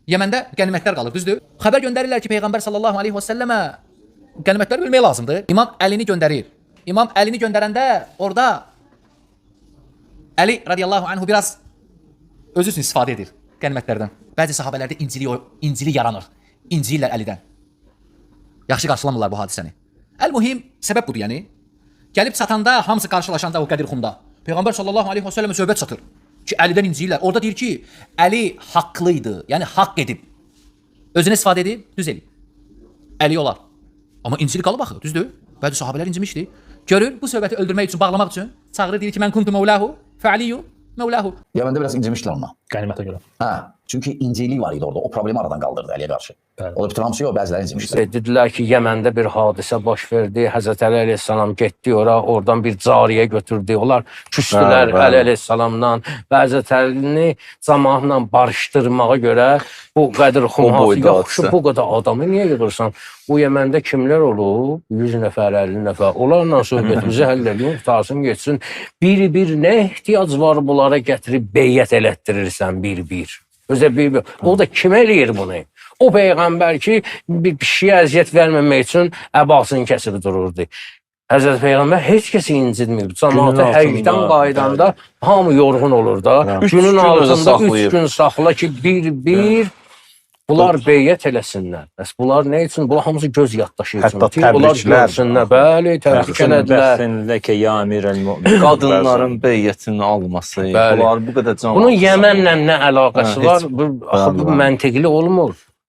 Yəməndə qənimətlər qalır, düzdür? Xəbər göndərirlər ki, Peyğəmbər sallallahu aleyhi və səlləmə qənimətləri bölmək lazımdır. İmam Əlini göndərir. İmam Əlini göndərəndə orada Əli radiyallahu anhu biraz özü üçün istifadə edir qənimətlərdən. Bəzi sahabələrdə incili yaranır. İncillər Əlidən. Yaxşı qarşılamırlar bu hadisəni. Əl-mühim səbəb budur, yəni. Gəlib çatanda, hamısı qarşılaşanda o Qədir Xumda Peyğəmbər sallallahu aleyhi və səlləmə söhbət çatır ki, Əlidən incilirlər. Orada deyir ki, Əli haqlıydı, yəni haqq edib. Özünə istifadə edib, düz elib. Əli olar. Amma incili qalıb axı, düzdür? Bəzi sahabələr incimişdi. Görür, bu söhbəti öldürmək üçün, bağlamaq üçün çağırır, deyir ki, mən kuntu mevlahu, fəaliyu mevlahu. Yəməndə biraz incimişdilər ona. Qənimətə görə. Hə, çünki inciklik var idi orada. O problemi aradan qaldırdı Əliyə qarşı. O da bütün hamısı yox, bəziləri incimişdilər. Dedilər ki, Yəməndə bir hadisə baş verdi. Həzrət Əli əleyhissalam getdi ora, oradan bir cariyə götürdü. Onlar küstülər Əli əleyhissalamdan. Və Həzrət Əlini cəmaatla barışdırmağa görə bu Qədir Xumhası yaxşı bu qədər adamı niyə yığırsan? Bu Yəməndə kimlər olub? 100 nəfər, 50 nəfər. Onlarla söhbətimizi həll edin, qutarsın geçsin. Bir-bir nə ehtiyac var bunlara gətirib beyyət elətdirirsən bir-bir. Özə bir-bir. O da kimə eləyir bunu? O Peyğəmbər ki, bir kişiyə əziyyət verməmək üçün əbasını kəsib dururdu. Həzrət Peyğəmbər heç kəsi incitmir. Cəmaatı həcdən qaydanda hamı yorğun olur da. Günün altında 3 gün saxla ki, bir-bir bunlar beyyət eləsinlər. Bəs bunlar nə üçün? Bunlar hamısı göz yaddaşı üçün. Hətta təbriklər. Bəli, təbrik elədilər. Qadınların beyyətini alması. Bunlar bu qədər cəmaat. Bunun Yəmənlə nə əlaqəsi var? Bu məntiqli olmur.